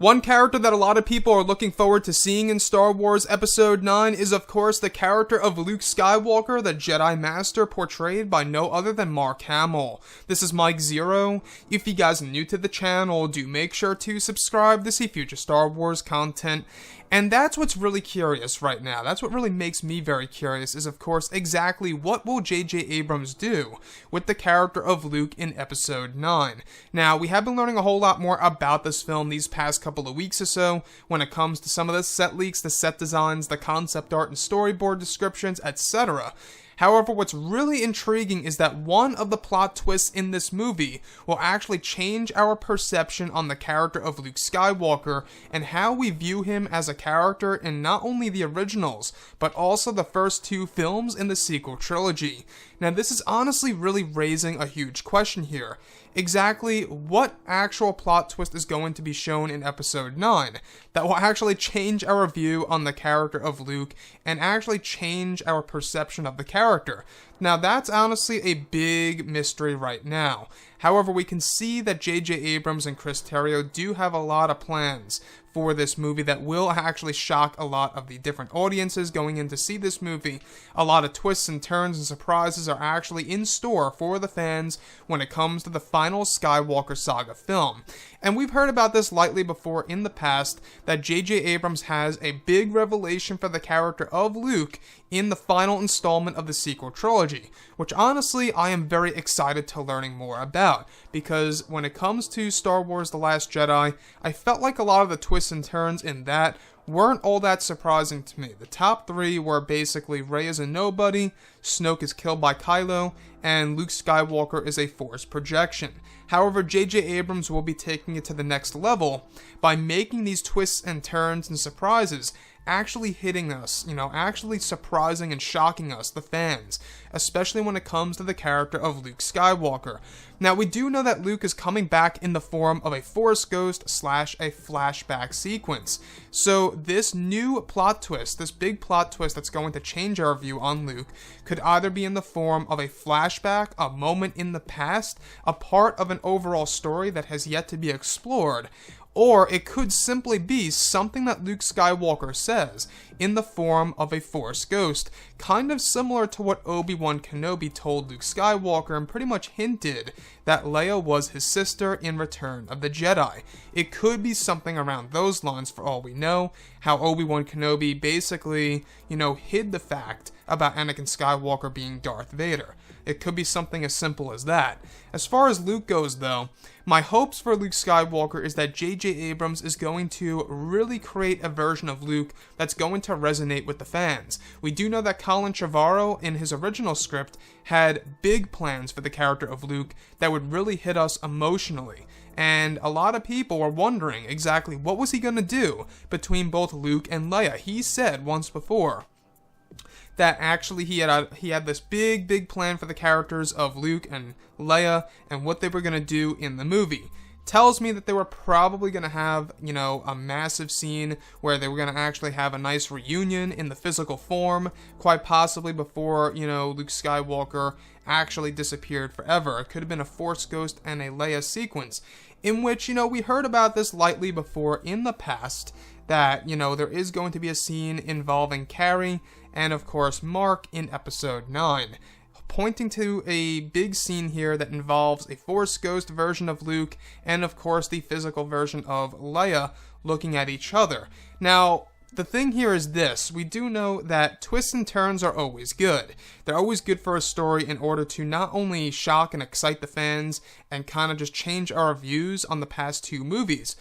One character that a lot of people are looking forward to seeing in Star Wars Episode 9 is of course the character of Luke Skywalker, the Jedi Master, portrayed by no other than Mark Hamill. This is Mike Zero. If you guys are new to the channel, do make sure to subscribe to see future Star Wars content. And that's what's really curious right now. That's what really makes me very curious is, of course, exactly what will J.J. Abrams do with the character of Luke in Episode 9. Now, we have been learning a whole lot more about this film these past couple of weeks or so when it comes to some of the set leaks, the set designs, the concept art and storyboard descriptions, etc. However, what's really intriguing is that one of the plot twists in this movie will actually change our perception on the character of Luke Skywalker and how we view him as a character in not only the originals, but also the first two films in the sequel trilogy. Now, this is honestly really raising a huge question here. Exactly what actual plot twist is going to be shown in Episode 9 that will actually change our view on the character of Luke and actually change our perception of the character? Now, that's honestly a big mystery right now. However, we can see that J.J. Abrams and Chris Terrio do have a lot of plans for this movie that will actually shock a lot of the different audiences going in to see this movie. A lot of twists and turns and surprises are actually in store for the fans when it comes to the final Skywalker saga film. And we've heard about this lightly before in the past, that J.J. Abrams has a big revelation for the character of Luke in the final installment of the sequel trilogy, which honestly I am very excited to learning more about, because when it comes to Star Wars The Last Jedi, I felt like a lot of the twists and turns in that weren't all that surprising to me. The top three were basically Rey is a nobody, Snoke is killed by Kylo, and Luke Skywalker is a Force projection. However, J.J. Abrams will be taking it to the next level by making these twists and turns and surprises actually hitting us, actually surprising and shocking us, the fans, especially when it comes to the character of Luke Skywalker. Now, we do know that Luke is coming back in the form of a Force ghost / a flashback sequence. So this new plot twist, this big plot twist that's going to change our view on Luke, could either be in the form of a flashback, a moment in the past, a part of an overall story that has yet to be explored, or it could simply be something that Luke Skywalker says in the form of a Force ghost, kind of similar to what Obi-Wan Kenobi told Luke Skywalker and pretty much hinted that Leia was his sister in Return of the Jedi. It could be something around those lines for all we know, how Obi-Wan Kenobi basically, hid the fact about Anakin Skywalker being Darth Vader. It could be something as simple as that. As far as Luke goes, though, my hopes for Luke Skywalker is that J.J. Abrams is going to really create a version of Luke that's going to resonate with the fans. We do know that Colin Trevorrow, in his original script, had big plans for the character of Luke that would really hit us emotionally. And a lot of people were wondering exactly what was he going to do between both Luke and Leia. He said once before that actually he had this big plan for the characters of Luke and Leia and what they were going to do in the movie. Tells me that they were probably going to have, a massive scene where they were going to actually have a nice reunion in the physical form, quite possibly before, Luke Skywalker actually disappeared forever. It could have been a Force ghost and a Leia sequence, in which, we heard about this lightly before in the past, that, there is going to be a scene involving Carrie and, of course, Mark in Episode 9, pointing to a big scene here that involves a Force ghost version of Luke and, of course, the physical version of Leia looking at each other. Now, the thing here is this: we do know that twists and turns are always good. They're always good for a story in order to not only shock and excite the fans and kind of just change our views on the past two movies,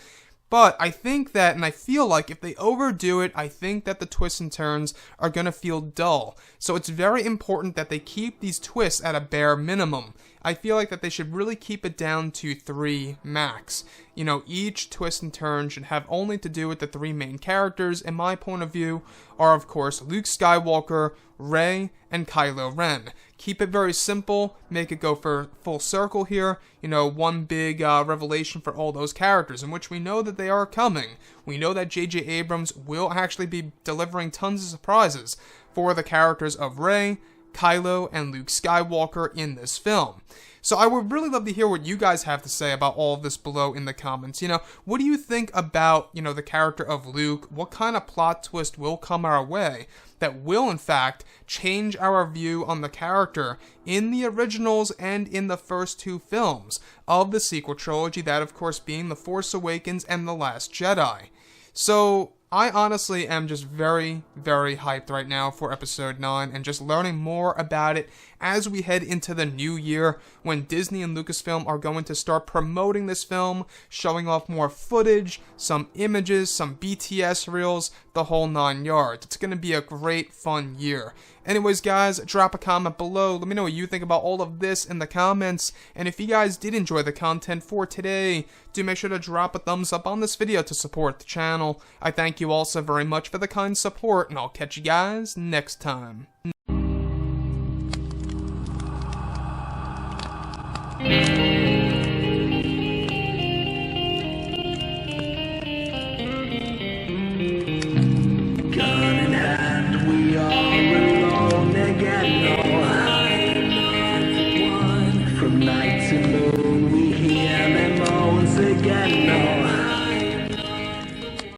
but I think that, and I feel like if they overdo it, I think that the twists and turns are going to feel dull. So it's very important that they keep these twists at a bare minimum. I feel like that they should really keep it down to 3 max. Each twist and turn should have only to do with the 3 main characters, in my point of view, are of course Luke Skywalker, Rey, and Kylo Ren. Keep it very simple, make it go for full circle here, one big revelation for all those characters, in which we know that they are coming. We know that J.J. Abrams will actually be delivering tons of surprises for the characters of Rey, Kylo, and Luke Skywalker in this film. So I would really love to hear what you guys have to say about all of this below in the comments. What do you think about, the character of Luke? What kind of plot twist will come our way that will, in fact, change our view on the character in the originals and in the first two films of the sequel trilogy, that, of course, being The Force Awakens and The Last Jedi? So I honestly am just very, very hyped right now for Episode 9 and just learning more about it as we head into the new year when Disney and Lucasfilm are going to start promoting this film, showing off more footage, some images, some BTS reels, the whole 9 yards. It's going to be a great, fun year. Anyways, guys, drop a comment below. Let me know what you think about all of this in the comments. And if you guys did enjoy the content for today, do make sure to drop a thumbs up on this video to support the channel. I thank you all so very much for the kind support, and I'll catch you guys next time.